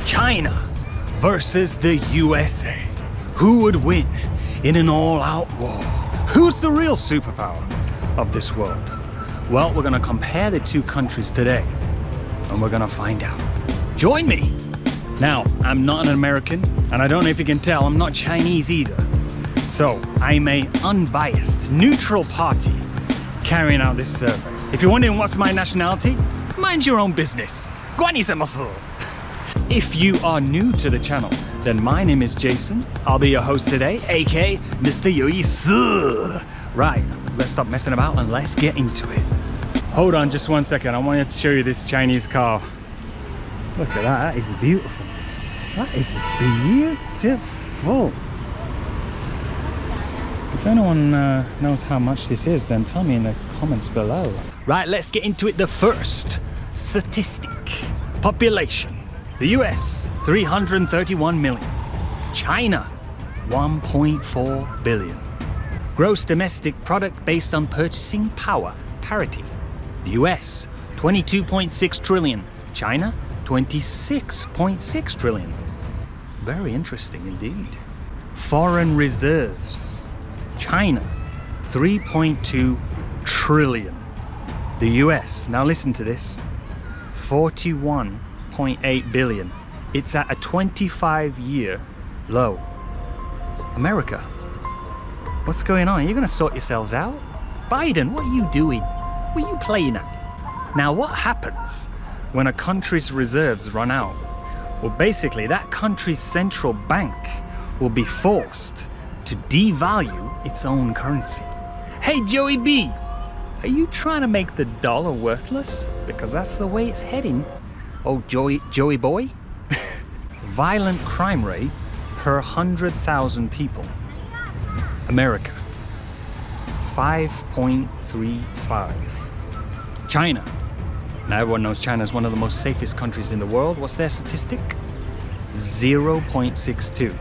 China versus the USA. Who would win in an all-out war? Who's the real superpower of this world? Well, we're gonna compare the two countries today, and we're gonna find out. Join me! Now, I'm not an American, and I don't know if you can tell, I'm not Chinese either. So, I'm a unbiased, neutral party carrying out this survey. If you're wondering what's my nationality, mind your own business. 关你什么事? If you are new to the channel, then my name is Jason. I'll be your host today, aka Mr. 有意思. Right, let's stop messing about and let's get into it. Hold on just one second, I wanted to show you this Chinese car. Look at that, that is beautiful. That is beautiful. If anyone knows how much this is, then tell me in the comments below. Right, let's get into it. The first statistic. Population. The US, 331 million. China, 1.4 billion. Gross domestic product based on purchasing power parity. The US, 22.6 trillion. China, 26.6 trillion. Very interesting indeed. Foreign reserves. China, 3.2 trillion. The US, now listen to this, 41.8 billion. It's at a 25-year low. America, what's going on? You're gonna sort yourselves out? Biden, what are you doing? What are you playing at? Now, what happens when a country's reserves run out? Well, basically, that country's central bank will be forced to devalue its own currency. Hey, Joey B, are you trying to make the dollar worthless? Because that's the way it's heading. Oh, Joey boy? Violent crime rate per 100,000 people. America, 5.35. China. Now everyone knows China is one of the most safest countries in the world. What's their statistic? 0.62.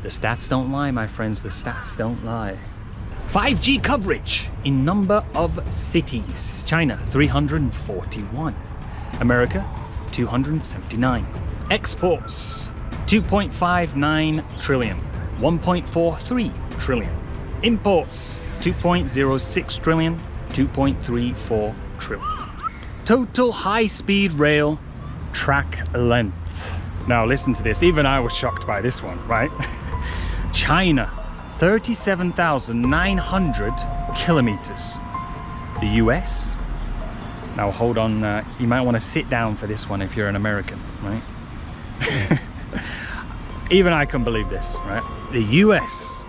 The stats don't lie, my friends, the stats don't lie. 5G coverage in number of cities. China, 341. America, 279. Exports, 2.59 trillion. 1.43 trillion. Imports, 2.06 trillion. 2.34 trillion. Total high-speed rail track length. Now listen to this, even I was shocked by this one, right? China, 37,900 kilometers. The US, now hold on, you might want to sit down for this one if you're an American, right? Even I can believe this, right? The US,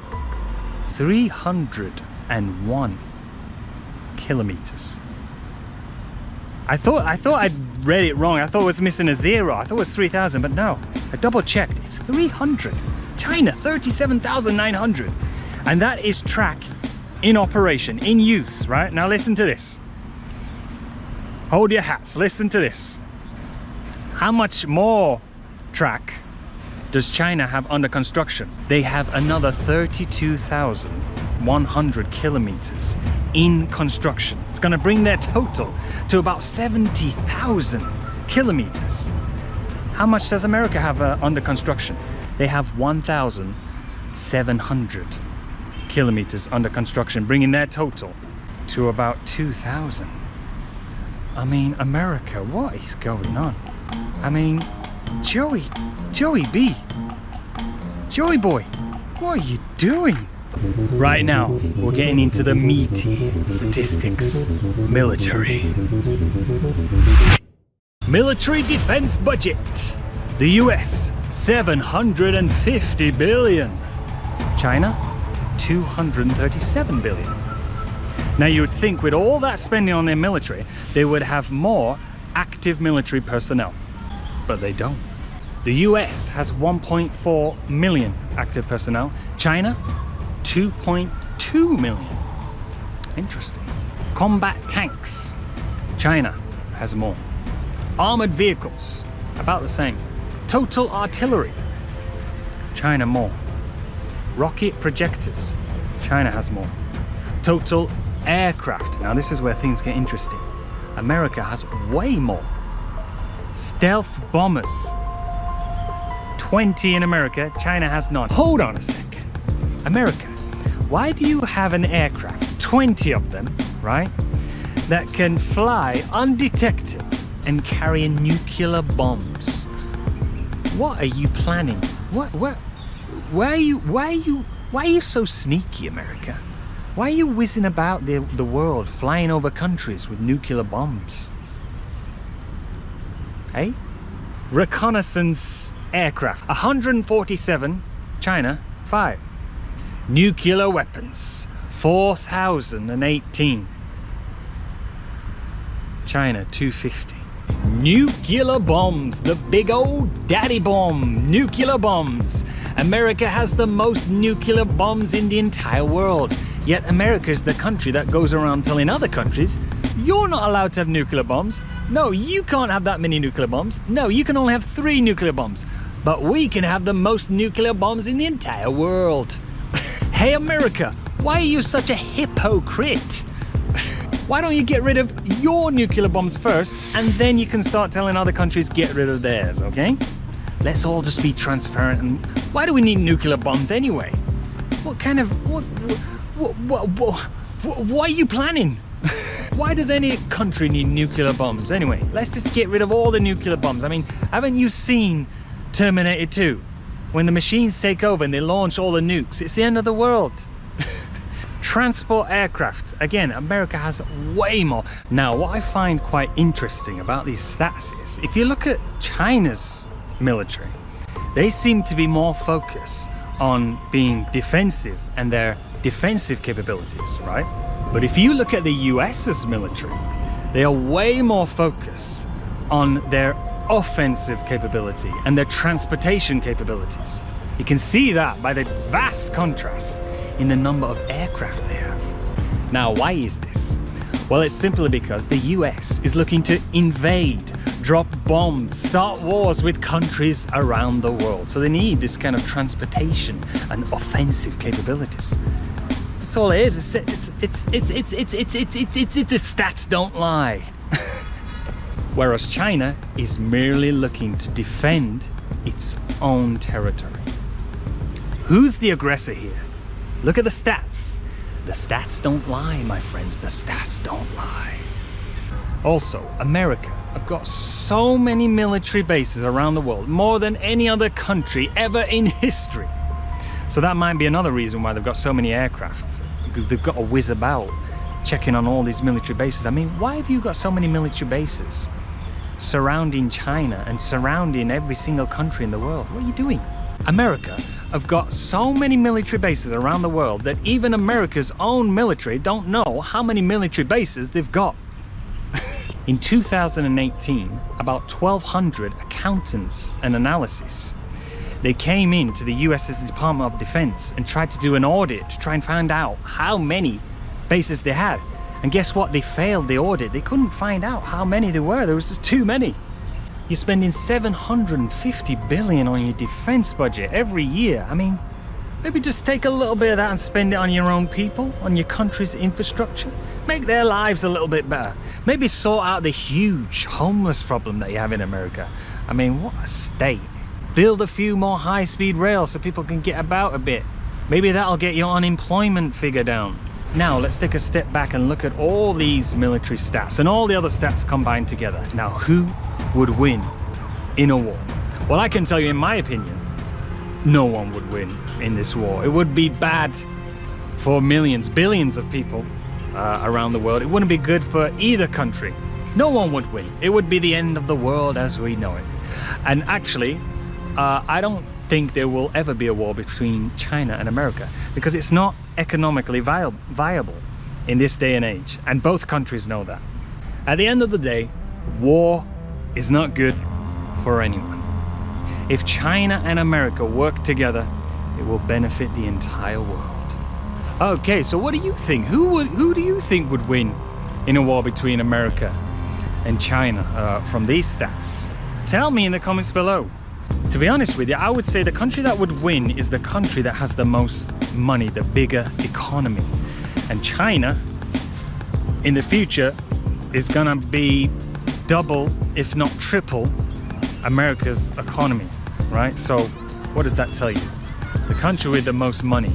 301 kilometers. I thought I'd read it wrong. I thought it was missing a zero. I thought it was 3,000, but no. I double checked. It's 300. China, 37,900. And that is track in operation, in use, right? Now listen to this. Hold your hats. Listen to this. How much more track does China have under construction? They have another 32,100 kilometers in construction. It's going to bring their total to about 70,000 kilometers. How much does America have under construction? They have 1,700 kilometers under construction, bringing their total to about 2,000. I mean, America, what is going on? I mean, Joey B, Joey boy, what are you doing? Right now, we're getting into the meaty statistics. Military. Military defense budget. The US, 750 billion. China, 237 billion. Now you would think with all that spending on their military, they would have more active military personnel, but they don't. The US has 1.4 million active personnel. China, 2.2 million. Interesting. Combat tanks. China has more. Armored vehicles, about the same. Total artillery. China more. Rocket projectors. China has more. Total aircraft. Now this is where things get interesting. America has way more. Stealth bombers. 20 in America, China has none. Hold on a second. America, why do you have an aircraft, 20 of them, right, that can fly undetected and carry nuclear bombs? What are you planning? Why are you so sneaky, America? Why are you whizzing about the world, flying over countries with nuclear bombs? Hey? Reconnaissance aircraft, 147, China, 5. Nuclear weapons, 4,018. China, 250. Nuclear bombs, the big old daddy bomb, nuclear bombs. America has the most nuclear bombs in the entire world. Yet America is the country that goes around telling other countries, you're not allowed to have nuclear bombs. No, you can't have that many nuclear bombs. No, you can only have 3 nuclear bombs. But we can have the most nuclear bombs in the entire world. Hey America, why are you such a hypocrite? Why don't you get rid of your nuclear bombs first, and then you can start telling other countries get rid of theirs, okay? Let's all just be transparent. And why do we need nuclear bombs anyway? What kind of, what are you planning? Why does any country need nuclear bombs? Anyway, let's just get rid of all the nuclear bombs. I mean, haven't you seen Terminator 2? When the machines take over and they launch all the nukes, it's the end of the world. Transport aircraft, again, America has way more. Now, what I find quite interesting about these stats is, if you look at China's military, they seem to be more focused on being defensive and their defensive capabilities, right? But if you look at the US's military, they are way more focused on their offensive capability and their transportation capabilities. You can see that by the vast contrast in the number of aircraft they have. Now, why is this? Well, it's simply because the US is looking to invade, drop bombs, start wars with countries around the world. So they need this kind of transportation and offensive capabilities. That's all it is. The stats don't lie. Whereas China is merely looking to defend its own territory. Who's the aggressor here? Look at the stats. The stats don't lie, my friends. The stats don't lie. Also, America have got so many military bases around the world, more than any other country ever in history. So that might be another reason why they've got so many aircrafts, because they've got to whiz about checking on all these military bases. I mean, why have you got so many military bases surrounding China and surrounding every single country in the world? What are you doing? America have got so many military bases around the world that even America's own military don't know how many military bases they've got. In 2018, about 1,200 accountants and analysts, they came into the US's Department of Defense and tried to do an audit to try and find out how many bases they had. And guess what? They failed the audit. They couldn't find out how many there were. There was just too many. You're spending $750 billion on your defense budget every year. I mean, maybe just take a little bit of that and spend it on your own people, on your country's infrastructure. Make their lives a little bit better. Maybe sort out the huge homeless problem that you have in America. I mean, what a state. Build a few more high-speed rails so people can get about a bit. Maybe that'll get your unemployment figure down. Now, let's take a step back and look at all these military stats and all the other stats combined together. Now, who would win in a war? Well, I can tell you, in my opinion, no one would win in this war. It would be bad for millions, billions of people around the world. It wouldn't be good for either country. No one would win. It would be the end of the world as we know it. And actually, I don't think there will ever be a war between China and America, because it's not economically viable in this day and age, and both countries know that. At the end of the day, war is not good for anyone. If China and America work together, it will benefit the entire world. Okay, so what do you think? Who do you think would win in a war between America and China from these stats? Tell me in the comments below. To be honest with you, I would say the country that would win is the country that has the most money, the bigger economy. And China, in the future, is gonna be double, if not triple, America's economy, right? So what does that tell you? The country with the most money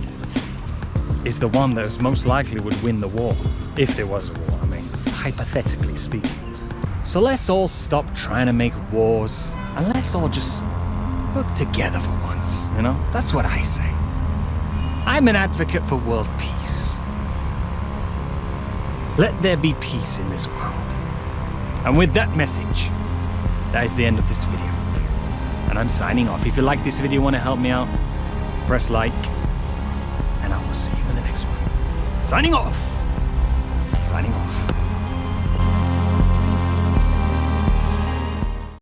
is the one that is most likely would win the war, if there was a war, I mean, hypothetically speaking. So let's all stop trying to make wars, and let's all just work together for once, you know? That's what I say. I'm an advocate for world peace. Let there be peace in this world. And with that message, that is the end of this video. And I'm signing off. If you like this video, want to help me out, press like, and I will see you in the next one. Signing off. Signing off.